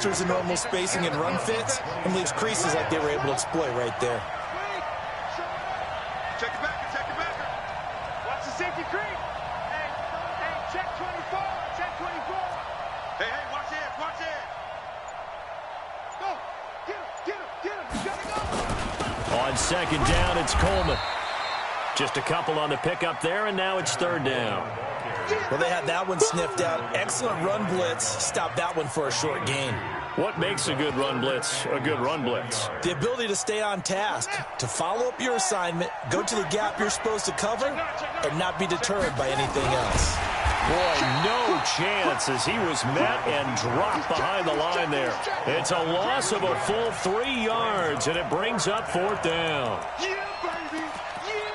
alters the normal spacing and run fits and leaves creases like they were able to exploit right there. Check it back, check it back. Watch the safety creep. Hey, check 24, check 24. Hey, watch it, watch it. Go, get him, you gotta go. On second down, it's Coleman. Just a couple on the pickup there, and now it's third down. Well, they had that one sniffed out. Excellent run blitz. Stopped that one for a short gain. What makes a good run blitz a good run blitz? The ability to stay on task, to follow up your assignment, go to the gap you're supposed to cover, and not be deterred by anything else. Boy, no chance as he was met and dropped behind the line there. It's a loss of a full 3 yards, and it brings up fourth down. Yeah, baby, yeah.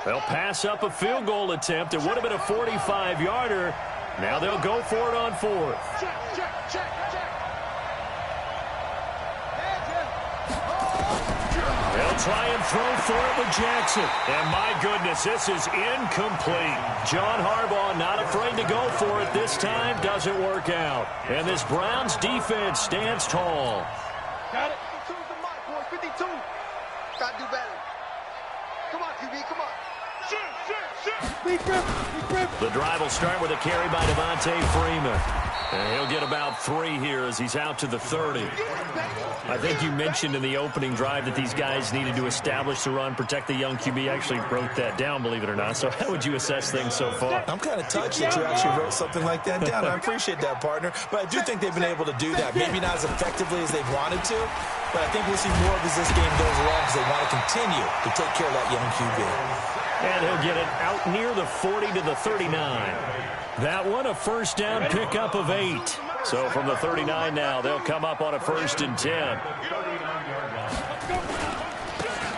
They'll pass up a field goal attempt. It would have been a 45-yarder. Now they'll go for it on fourth. Check. They'll try and throw for it with Jackson. And my goodness, this is incomplete. John Harbaugh not afraid to go for it this time. Doesn't work out. And this Browns defense stands tall. Got it. 52's the mark, boy. 52. Gotta do better. Come on, QB, come on. Big grip. The drive will start with a carry by Devontae Freeman. And he'll get about 3 here as he's out to the 30. I think you mentioned in the opening drive that these guys needed to establish the run, protect the young QB. I actually wrote that down, believe it or not. So how would you assess things so far? I'm kind of touched that you actually wrote something like that down. I appreciate that, partner. But I do think they've been able to do that. Maybe not as effectively as they've wanted to, but I think we'll see more of as this game goes along because they want to continue to take care of that young QB. And he'll get it out near the 40 to the 39. That one a first down pickup of 8. So from the 39 now, they'll come up on a 1st and 10.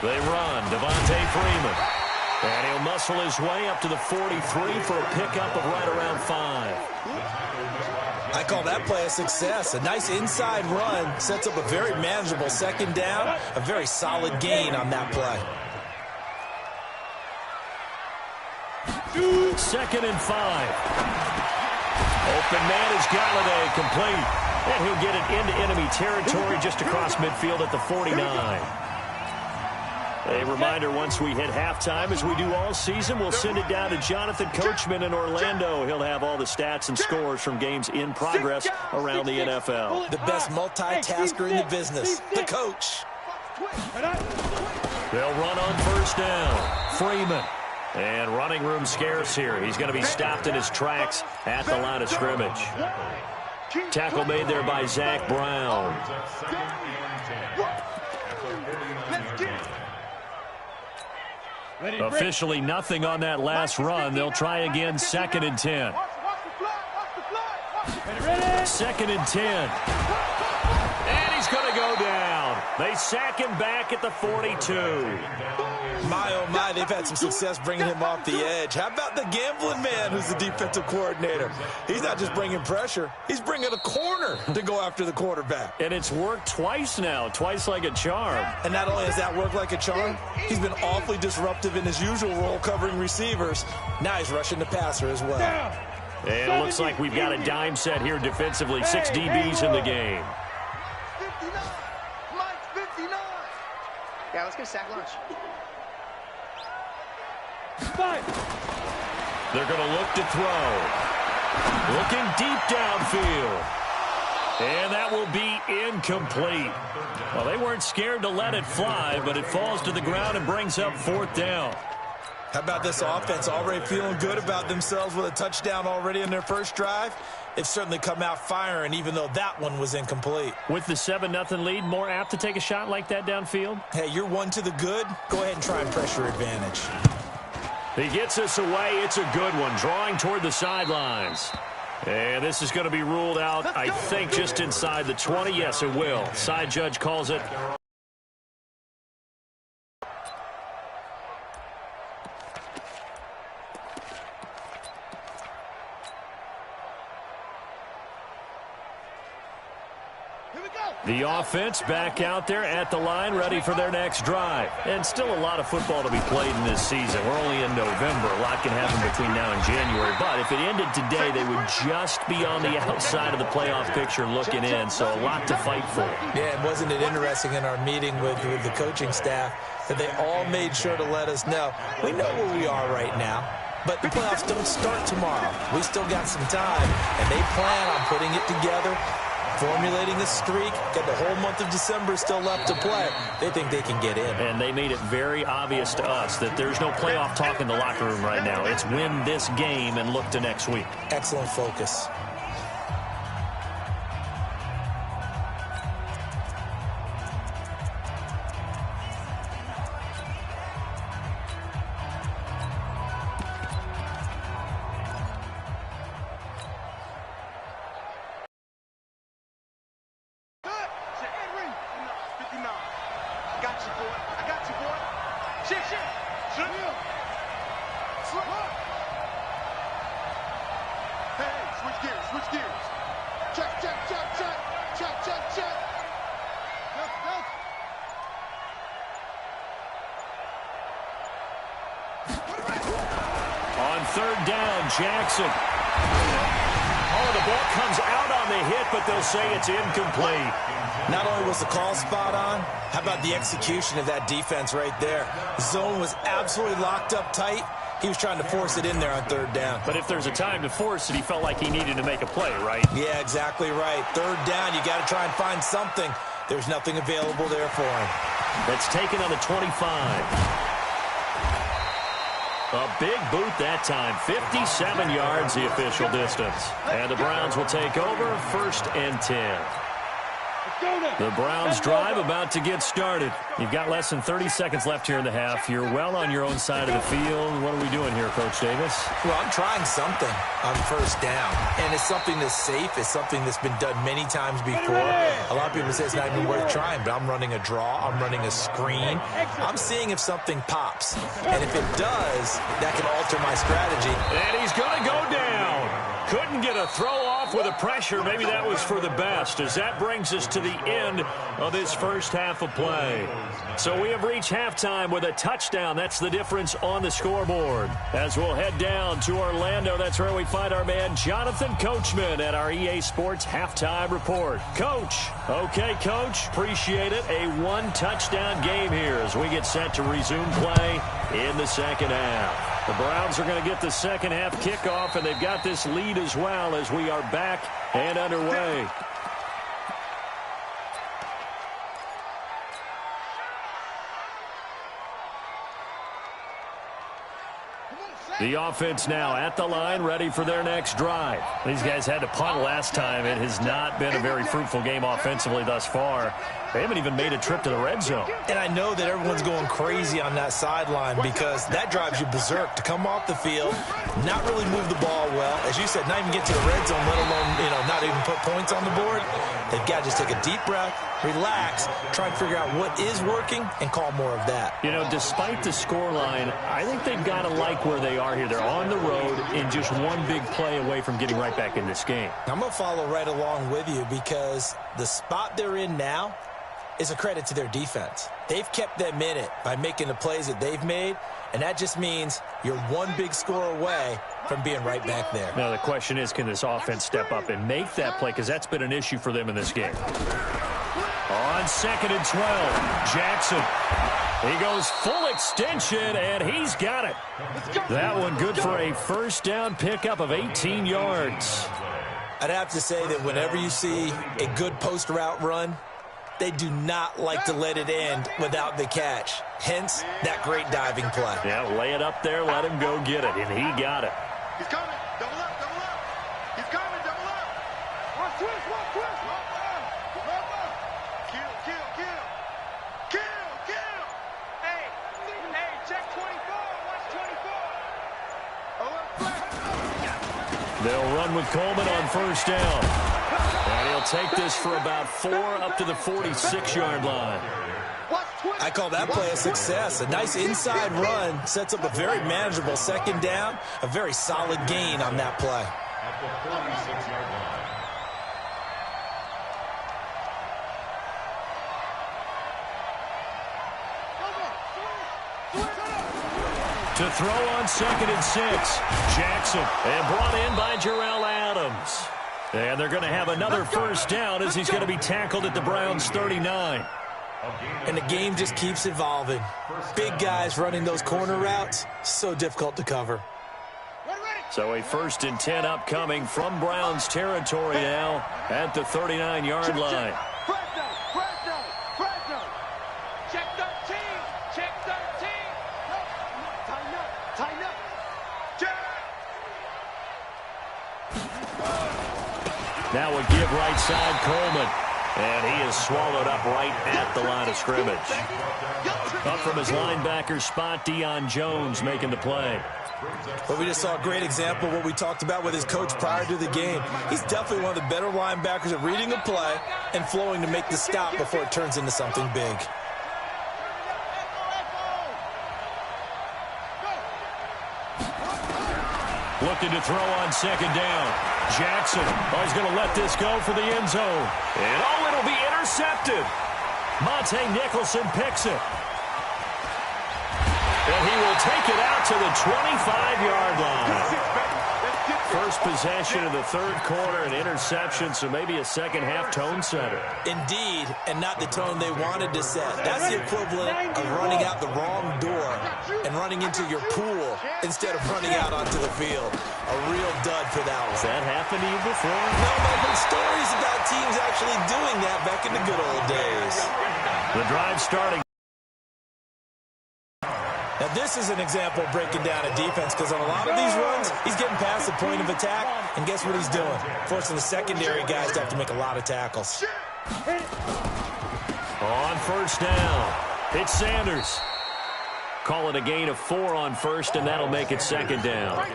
They run, Devontae Freeman. And he'll muscle his way up to the 43 for a pickup of right around 5. I call that play a success. A nice inside run sets up a very manageable second down. A very solid gain on that play. 2nd and 5. Open man is Galladay, complete. And he'll get it into enemy territory just across midfield at the 49. A reminder, once we hit halftime, as we do all season, we'll send it down to Jonathan Coachman in Orlando. He'll have all the stats and scores from games in progress around the NFL. The best multitasker in the business, the coach. They'll run on first down. Freeman. And running room scarce here. He's going to be stopped in his tracks at the line of scrimmage. Tackle made there by Zach Brown. Officially nothing on that last run. They'll try again, 2nd and 10. 2nd and 10. And he's going to go down. They sack him back at the 42. My, oh my, they've had some success bringing him off the edge. How about the gambling man who's the defensive coordinator? He's not just bringing pressure. He's bringing a corner to go after the quarterback. And it's worked twice now, twice like a charm. And not only has that worked like a charm, he's been awfully disruptive in his usual role covering receivers. Now he's rushing the passer as well. And it looks like we've got a dime set here defensively. 6 DBs in the game. 59. Mike, 59. Yeah, let's get a sack lunch. They're going to look to throw. Looking deep downfield. And that will be incomplete. Well, they weren't scared to let it fly, but it falls to the ground and brings up 4th down. How about this offense already feeling good about themselves with a touchdown already in their first drive? They've certainly come out firing, even though that one was incomplete. With the 7-0 lead, more apt to take a shot like that downfield? Hey, you're one to the good. Go ahead and try and pressure advantage. He gets us away. It's a good one, drawing toward the sidelines. And this is going to be ruled out, I think, just inside the 20. Yes, it will. Side judge calls it. The offense back out there at the line, ready for their next drive. And still a lot of football to be played in this season. We're only in November. A lot can happen between now and January. But if it ended today, they would just be on the outside of the playoff picture looking in. So a lot to fight for. Yeah, and wasn't it interesting in our meeting with the coaching staff that they all made sure to let us know, we know where we are right now, but the playoffs don't start tomorrow. We still got some time, and they plan on putting it together, formulating a streak, got the whole month of December still left to play. They think they can get in. And they made it very obvious to us that there's no playoff talk in the locker room right now. It's win this game and look to next week. Excellent focus. On third down, Jackson. Oh, the ball comes out on the hit, but they'll say it's incomplete. Not only was the call spot on, how about the execution of that defense right there? The zone was absolutely locked up tight. He was trying to force it in there on third down. But if there's a time to force it, he felt like he needed to make a play, right? Yeah, exactly right. Third down, you got to try and find something. There's nothing available there for him. That's taken on the 25. A big boot that time. 57 yards the official distance. And the Browns will take over, 1st and 10. The Browns drive about to get started. You've got less than 30 seconds left here in the half. You're well on your own side of the field. What are we doing here, Coach Davis? Well, I'm trying something on first down. And it's something that's safe. It's something that's been done many times before. A lot of people say it's not even worth trying, but I'm running a draw. I'm running a screen. I'm seeing if something pops. And if it does, that can alter my strategy. And he's going to go down. Couldn't get a throw off with a pressure. Maybe that was for the best, as that brings us to the end of this first half of play. So we have reached halftime with a touchdown. That's the difference on the scoreboard. As we'll head down to Orlando, that's where we find our man Jonathan Coachman at our EA Sports Halftime Report. Coach. Okay, Coach. Appreciate it. A one-touchdown game here as we get set to resume play in the second half. The Browns are going to get the second half kickoff, and they've got this lead as well as we are back and underway. The offense now at the line, ready for their next drive. These guys had to punt last time. It has not been a very fruitful game offensively thus far. They haven't even made a trip to the red zone. And I know that everyone's going crazy on that sideline because that drives you berserk to come off the field, not really move the ball well. As you said, not even get to the red zone, let alone, not even put points on the board. They've got to just take a deep breath, relax, try and figure out what is working, and call more of that. Despite the scoreline, I think they've got to like where they are here. They're on the road and just one big play away from getting right back in this game. I'm going to follow right along with you because the spot they're in now is a credit to their defense. They've kept them in it by making the plays that they've made, and that just means you're one big score away from being right back there. Now, the question is, can this offense step up and make that play? Because that's been an issue for them in this game. On 2nd and 12, Jackson. He goes full extension, and he's got it. That one good for a first down pickup of 18 yards. I'd have to say that whenever you see a good post route run, they do not like to let it end without the catch. Hence, that great diving play. Yeah, lay it up there, let him go get it, and he got it. He's coming. Double up, double up. He's coming, double up. Watch twist, watch twist. Kill, kill, kill. Kill, kill. Hey, check 24. Watch 24. They'll run with Coleman on first down. And he'll take this for about 4 up to the 46-yard line. Watch I call that play a success. A nice inside run sets up a very manageable second down. A very solid gain on that play. At the 46-yard line. To throw on 2nd and 6. Jackson, and brought in by Jarrell Adams. And they're going to have another first down as he's going to be tackled at the Browns' 39. And the game just keeps evolving. Big guys running those corner routes, so difficult to cover. So a 1st and 10 upcoming from Browns territory now at the 39-yard line. Check 13. Check 13. Tighten up. Now a give right side, Coleman. And he is swallowed up right at the line of scrimmage. Up from his linebacker spot, Deion Jones making the play. But we just saw a great example of what we talked about with his coach prior to the game. He's definitely one of the better linebackers at reading a play and flowing to make the stop before it turns into something big. Looking to throw on 2nd down. Jackson, he's going to let this go for the end zone. And it'll be intercepted. Monte Nicholson picks it. And he will take it out to the 25-yard line. First possession of the third quarter, an interception, so maybe a second-half tone setter. Indeed, and not the tone they wanted to set. That's the equivalent of running out the wrong door and running into your pool instead of running out onto the field. A real dud for that one. Has that happened to you before? No, I've heard stories about teams actually doing that back in the good old days. The drive starting. Now, this is an example of breaking down a defense because on a lot of these runs, he's getting past the point of attack, and guess what he's doing? Forcing the secondary guys to have to make a lot of tackles. On 1st down, it's Sanders. Call it a gain of 4 on 1st, and that'll make it 2nd down.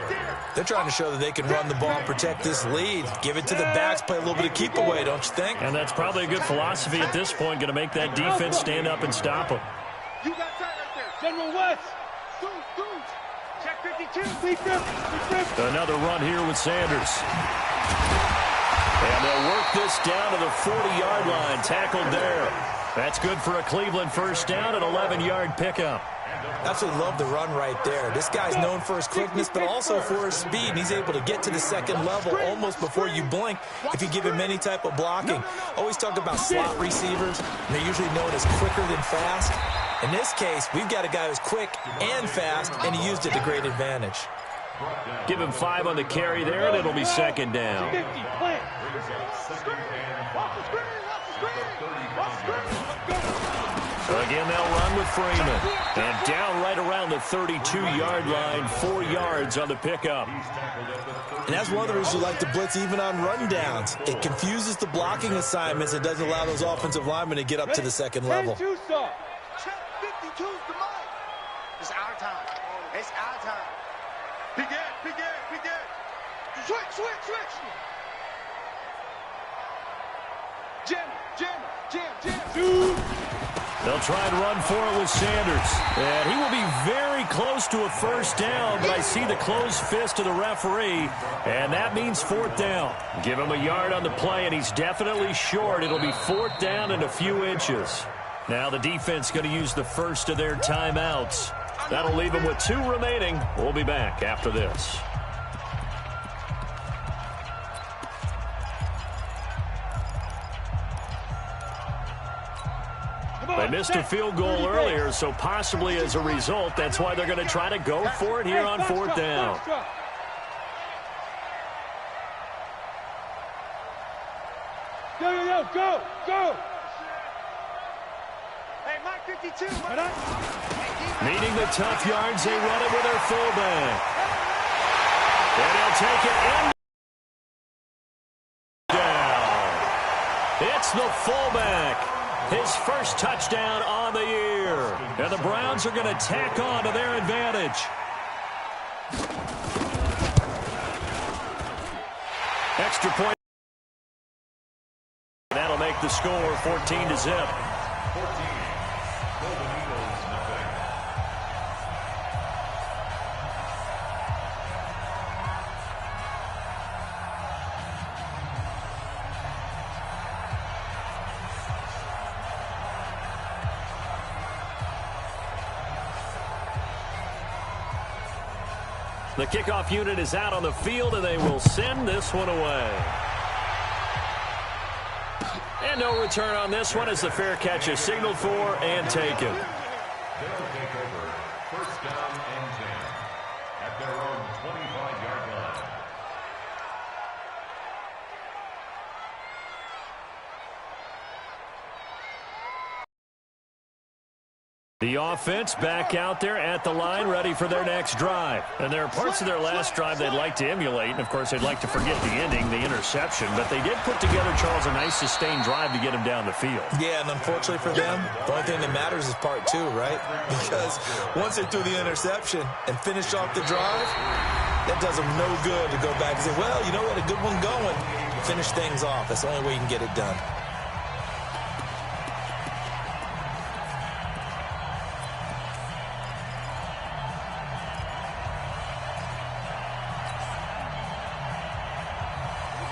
They're trying to show that they can run the ball and protect this lead. Give it to the backs, play a little bit of keep away, don't you think? And that's probably a good philosophy at this point, going to make that defense stand up and stop them. You got that right there. General West. Check 52. Another run here with Sanders. And they'll work this down to the 40-yard line, tackled there. That's good for a Cleveland first down, an 11-yard pickup. Absolutely love the run right there. This guy's known for his quickness, but also for his speed. And he's able to get to the second level almost before you blink if you give him any type of blocking. Always talk about slot receivers, and they're usually known as quicker than fast. In this case, we've got a guy who's quick and fast, and he used it to great advantage. Give him 5 on the carry there, and it'll be 2nd down. So again, they'll run with Freeman. And down right around the 32-yard line, 4 yards on the pickup. And that's one of the reasons we like to blitz even on rundowns. It confuses the blocking assignments. It doesn't allow those offensive linemen to get up to the second level. Check 52's the mic. It's our time. It's our time. Begin. Switch. Jam. They'll try and run for it with Sanders. And he will be very close to a first down, but I see the closed fist of the referee, and that means 4th down. Give him a yard on the play, and he's definitely short. It'll be 4th down and a few inches. Now the defense going to use the first of their timeouts. That'll leave them with 2 remaining. We'll be back after this. They missed a field goal earlier, so possibly as a result, that's why they're going to try to go for it here on 4th down. Go. Hey, Mike 52. Needing the tough yards, they run it with their fullback. And he'll take it in. Down. It's the fullback. His first touchdown on the year. And the Browns are going to tack on to their advantage. Extra point. That'll make the score 14-0. The kickoff unit is out on the field, and they will send this one away. And no return on this one as the fair catch is signaled for and taken. They'll take over first down and 10 at their own 25-yard line. The offense back out there at the line, ready for their next drive. And there are parts of their last drive they'd like to emulate, and, of course, they'd like to forget the ending, the interception. But they did put together, Charles, a nice sustained drive to get him down the field. Yeah, and unfortunately for them, the only thing that matters is part two, right? Because once they threw the interception and finished off the drive, that does them no good to go back and say, well, you know what, a good one going. Finish things off. That's the only way you can get it done.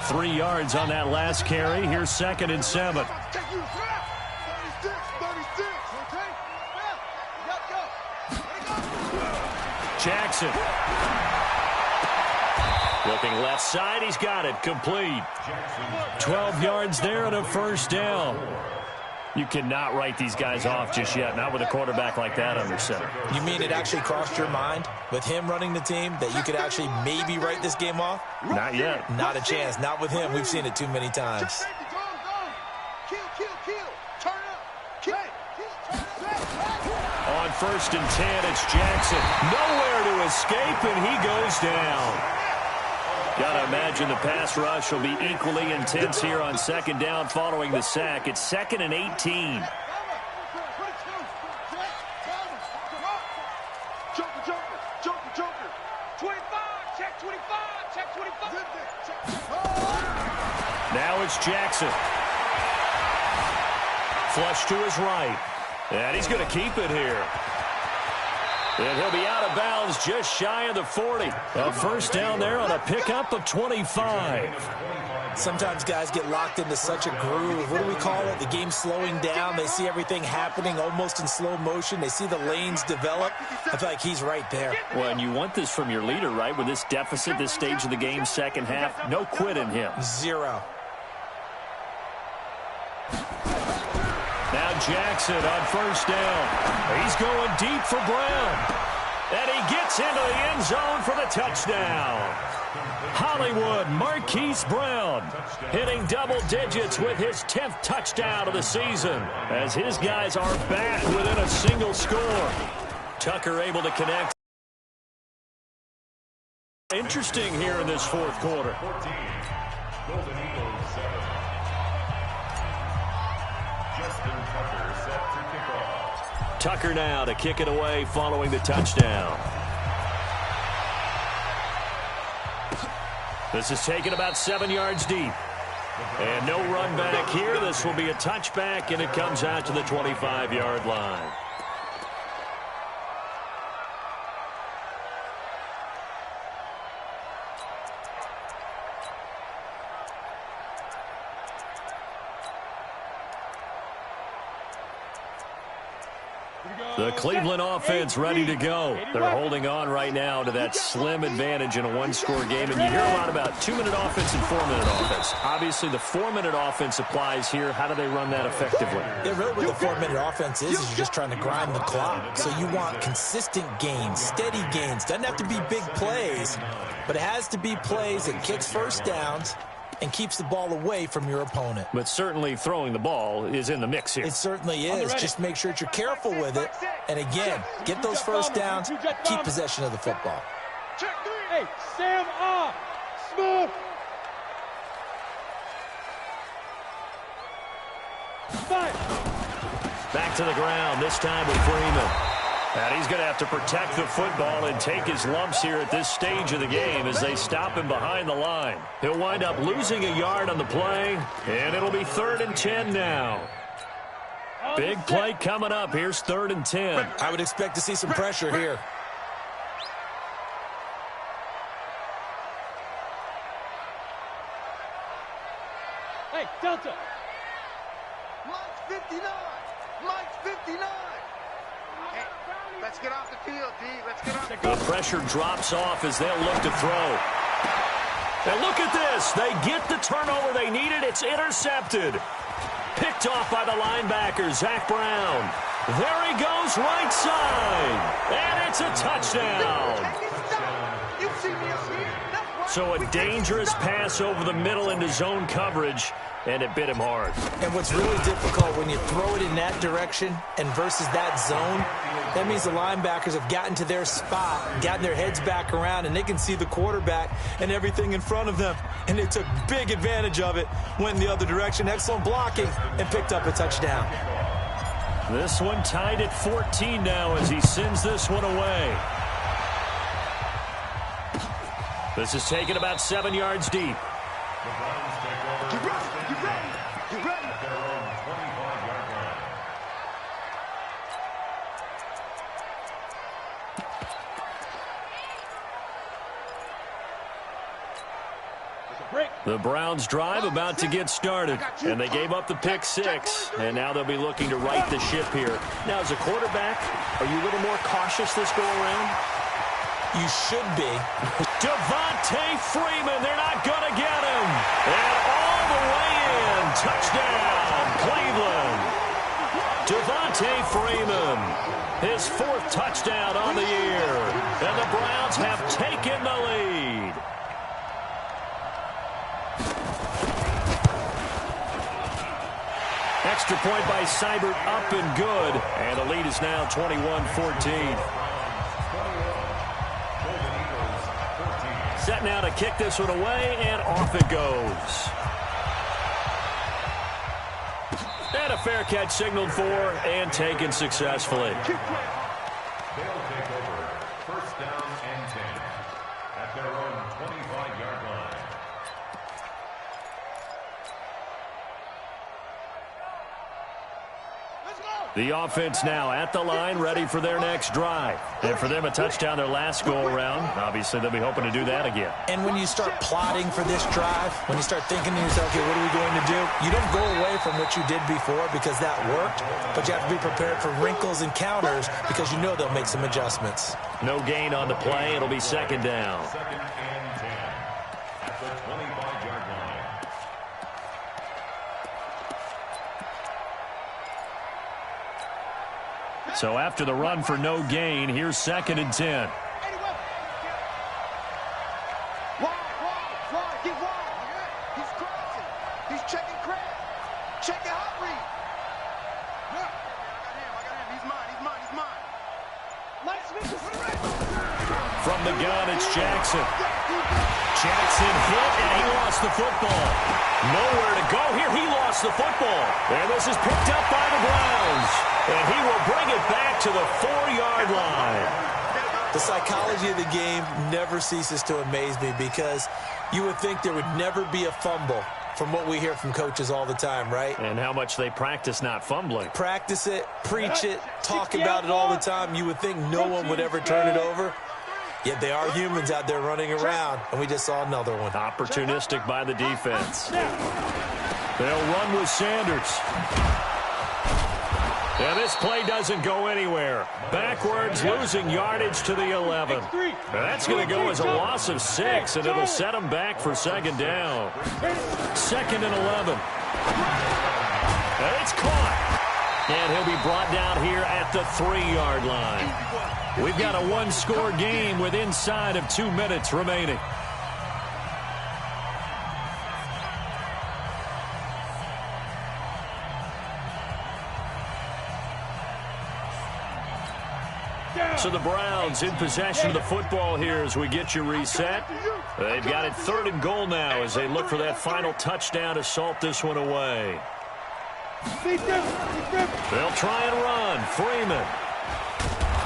Three yards on that last carry. Here's 2nd and 7. Jackson. Looking left side. He's got it. Complete. 12 yards there and a first down. You cannot write these guys off just yet, not with a quarterback like that under center. You mean it actually crossed your mind with him running the team that you could actually maybe write this game off? Not yet. Not a chance. Not with him. We've seen it too many times. On 1st and 10, it's Jackson. Nowhere to escape, and he goes down. Got to imagine the pass rush will be equally intense here on 2nd down following the sack. It's 2nd and 18. Joker. 25, check 25, check 25. Now it's Jackson. Flush to his right. And he's going to keep it here. And he'll be out of bounds just shy of the 40. A first down there on a pickup of 25. Sometimes guys get locked into such a groove. What do we call it? The game's slowing down. They see everything happening almost in slow motion. They see the lanes develop. I feel like he's right there. Well, and you want this from your leader, right? With this deficit, this stage of the game, second half, no quit in him. Zero. Now Jackson on first down. He's going deep for Brown. And he gets into the end zone for the touchdown. Hollywood Marquise Brown hitting double digits with his 10th touchdown of the season as his guys are back within a single score. Tucker able to connect. Interesting here in this fourth quarter. 14, Golden Eagles 7. Justin Tucker set to kick off. Tucker now to kick it away following the touchdown. This is taken about 7 yards deep. And no run back here. This will be a touchback, and it comes out to the 25-yard line. The Cleveland offense ready to go. They're holding on right now to that slim advantage in a one-score game. And you hear a lot about 2-minute offense and 4-minute offense. Obviously, the 4-minute offense applies here. How do they run that effectively? Yeah, really what the 4-minute offense is you're just trying to grind the clock. So you want consistent gains, steady gains. Doesn't have to be big plays, but it has to be plays that gets first downs and keeps the ball away from your opponent. But certainly throwing the ball is in the mix here. It certainly is. Just make sure that you're careful with it. And again, get those first downs, keep possession of the football. Check 3. Hey, Sam off. Smooth. Back to the ground, this time with Freeman. And he's going to have to protect the football and take his lumps here at this stage of the game as they stop him behind the line. He'll wind up losing a yard on the play, and it'll be 3rd and 10 now. Big play coming up. Here's 3rd and 10. I would expect to see some pressure here. Hey, Delta. Mike's 59. Mike's 59. Let's get off the field, D. Let's get off. The pressure drops off as they'll look to throw. And look at this. They get the turnover they needed. It's intercepted. Picked off by the linebacker, Zach Brown. There he goes, right side. And it's a touchdown. So a dangerous pass over the middle into zone coverage, and it bit him hard. And what's really difficult when you throw it in that direction and versus that zone, that means the linebackers have gotten to their spot, gotten their heads back around, and they can see the quarterback and everything in front of them. And they took big advantage of it, went in the other direction, excellent blocking, and picked up a touchdown. This one tied at 14 now as he sends this one away. This is taken about 7 yards deep. Get ready, get ready, get ready. The Browns drive about to get started, and they gave up the pick six, and now they'll be looking to right the ship here. Now, as a quarterback, are you a little more cautious this go-around? You should be. Devontae Freeman, they're not going to get him. And all the way in, touchdown, Cleveland. Devontae Freeman, his 4th touchdown on the year. And the Browns have taken the lead. Extra point by Seibert, up and good. And the lead is now 21-14. Set now to kick this one away, and off it goes. And a fair catch signaled for and taken successfully. They'll take over 1st down and 10 at their own 25-yard line. The offense now at the line, ready for their next drive. And for them, a touchdown their last go-around. Obviously, they'll be hoping to do that again. And when you start plotting for this drive, when you start thinking to yourself, okay, what are we going to do? You don't go away from what you did before because that worked, but you have to be prepared for wrinkles and counters because you know they'll make some adjustments. No gain on the play. It'll be 2nd down. 2nd and 10 at the 25-yard line. So after the run for no gain, here's 2nd and 10. Wide, get wide. He's crossing. He's checking Craig. Checking hot read. I got him. He's mine. From the gun, it's Jackson. Jackson hit, and he lost the football. Nowhere to go here. He lost the football. And this is picked up by the Browns. And he will bring it back to the 4-yard line. The psychology of the game never ceases to amaze me because you would think there would never be a fumble from what we hear from coaches all the time, right? And how much they practice not fumbling. Practice it, preach it, talk about it all the time. You would think no one would ever turn it over. Yet they are humans out there running around, and we just saw another one. Opportunistic by the defense. They'll run with Sanders. And this play doesn't go anywhere. Backwards, losing yardage to the 11. That's going to go as a loss of 6, and it'll set them back for 2nd down. 2nd and 11. And it's caught. And he'll be brought down here at the 3-yard line. We've got a 1-score game with inside of 2 minutes remaining. So the Browns in possession of the football here as we get you reset. They've got it 3rd and goal now as they look for that final touchdown to salt this one away. They'll try and run. Freeman.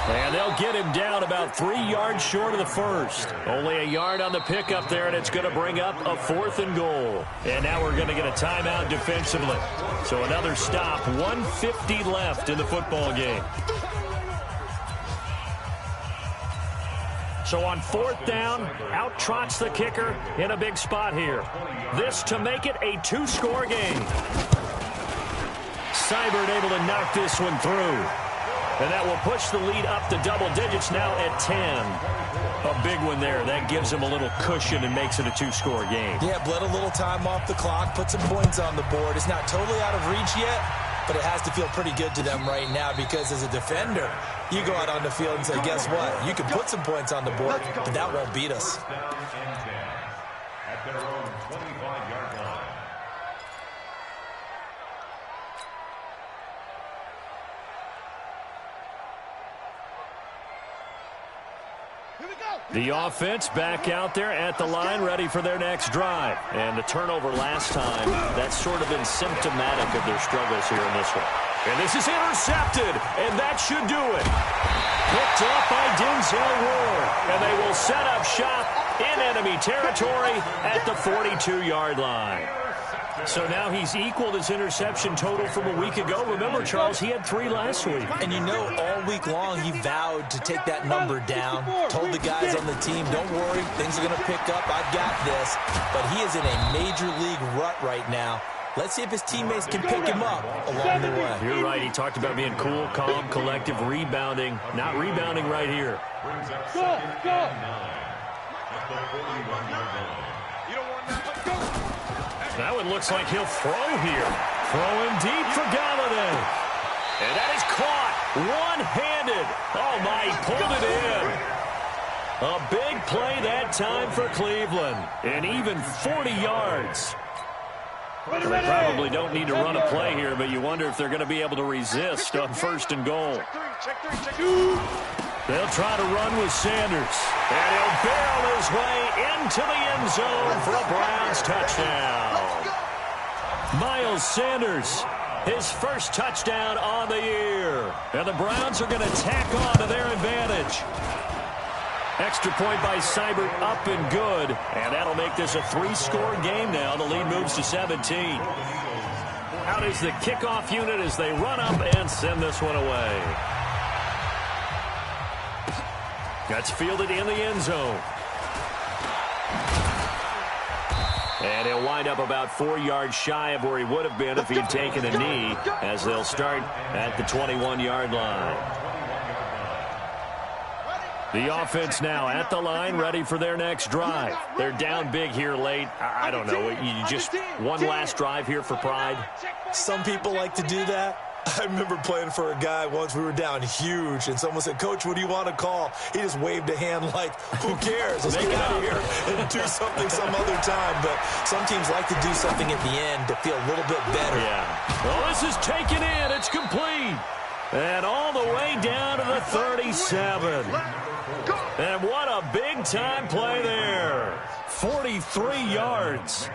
And they'll get him down about 3 yards short of the first. Only a yard on the pickup there, and it's going to bring up a 4th and goal. And now we're going to get a timeout defensively. So another stop, 1:50 left in the football game. So on 4th down, out trots the kicker in a big spot here. This to make it a 2-score game. Seibert able to knock this one through. And that will push the lead up to double digits now at 10. A big one there. That gives them a little cushion and makes it a two-score game. Yeah, bled a little time off the clock, put some points on the board. It's not totally out of reach yet, but it has to feel pretty good to them right now because as a defender, you go out on the field and say, guess what? You can put some points on the board, but that won't beat us. At their own 25-yard line. The offense back out there at the line, ready for their next drive. And the turnover last time, that's sort of been symptomatic of their struggles here in this one. And this is intercepted, and that should do it. Picked up by Denzel Ward, and they will set up shop in enemy territory at the 42-yard line. So now he's equaled his interception total from a week ago. Remember, Charles, he had 3 last week. And you know, all week long he vowed to take that number down. Told the guys on the team, don't worry, things are going to pick up. I've got this. But he is in a major league rut right now. Let's see if his teammates can pick him up along the way. You're right. He talked about being cool, calm, collective, rebounding. Not rebounding right here. Brings up second and 9 at the 41-yard line. You don't want that. Let's go. That one looks like he'll throw here. Throwing deep for Galladay. And that is caught one-handed. Oh, my, he pulled it in. A big play that time for Cleveland. And even 40 yards. They probably don't need to run a play here, but you wonder if they're going to be able to resist on 1st and goal. Check three. They'll try to run with Sanders. And he'll barrel his way into the end zone for a Browns touchdown. Miles Sanders, his first touchdown on the year. And the Browns are going to tack on to their advantage. Extra point by Seibert up and good. And that'll make this a 3-score game now. The lead moves to 17. Out is the kickoff unit as they run up and send this one away. That's fielded in the end zone. And he'll wind up about 4 yards shy of where he would have been if he'd taken a knee, as they'll start at the 21-yard line. The offense now at the line, ready for their next drive. They're down big here late. I don't know. You just one last drive here for pride. Some people like to do that. I remember playing for a guy once. We were down huge, and someone said, Coach, what do you want to call? He just waved a hand like, who cares? Let's get out of here and do something some other time. But some teams like to do something at the end to feel a little bit better. Yeah. Well, this is taken in. It's complete. And all the way down to the 37. And what a big-time play there. 43 yards.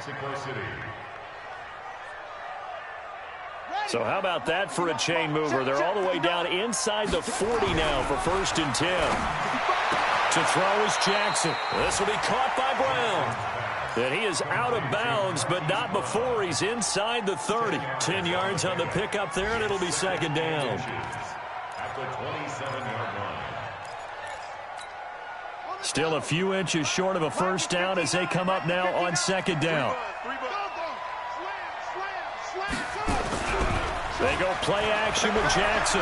So how about that for a chain mover? They're all the way down inside the 40 now for 1st and 10. To throw is Jackson. This will be caught by Brown. And he is out of bounds, but not before he's inside the 30. 10 yards on the pickup there, and it'll be 2nd down. At the 27-yard line. Still a few inches short of a 1st down as they come up now on 2nd down. They go play action with Jackson.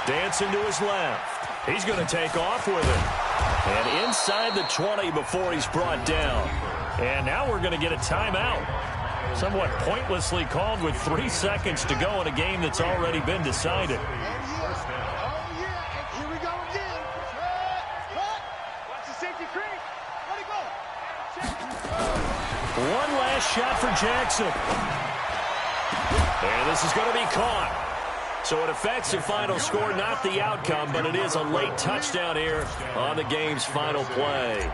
Dancing to his left. He's going to take off with it. And inside the 20 before he's brought down. And now we're going to get a timeout. Somewhat pointlessly called with 3 seconds to go in a game that's already been decided. One last shot for Jackson. And this is going to be caught. So it affects the final score, not the outcome, but it is a late touchdown here on the game's final play.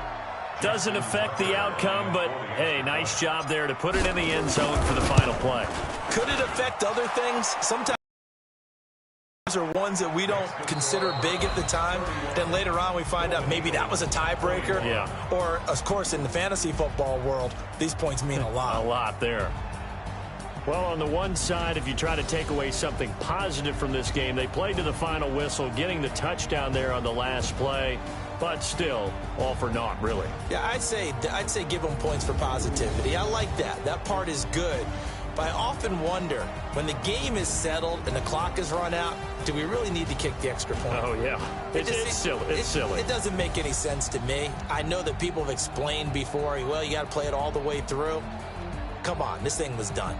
Doesn't affect the outcome, but, hey, nice job there to put it in the end zone for the final play. Could it affect other things? Sometimes are ones that we don't consider big at the time. Then later on we find out maybe that was a tiebreaker. Yeah. Or, of course, in the fantasy football world, these points mean a lot. A lot there. Well, on the one side, if you try to take away something positive from this game, they played to the final whistle, getting the touchdown there on the last play. But still, all for naught, really. Yeah, I'd say give them points for positivity. I like that. That part is good. But I often wonder, when the game is settled and the clock is run out, do we really need to kick the extra point? Oh, yeah. It's silly. It's silly. It doesn't make any sense to me. I know that people have explained before, well, you got to play it all the way through. Come on, this thing was done.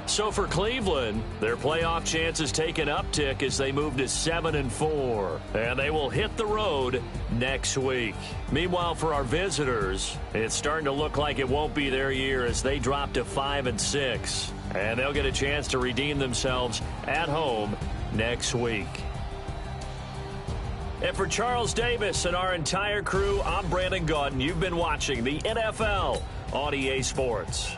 So for Cleveland, their playoff chances take an uptick as they move to 7-4. And they will hit the road next week. Meanwhile, for our visitors, it's starting to look like it won't be their year as they drop to 5-6. And they'll get a chance to redeem themselves at home next week. And for Charles Davis and our entire crew, I'm Brandon Gaudin. You've been watching the NFL on EA Sports.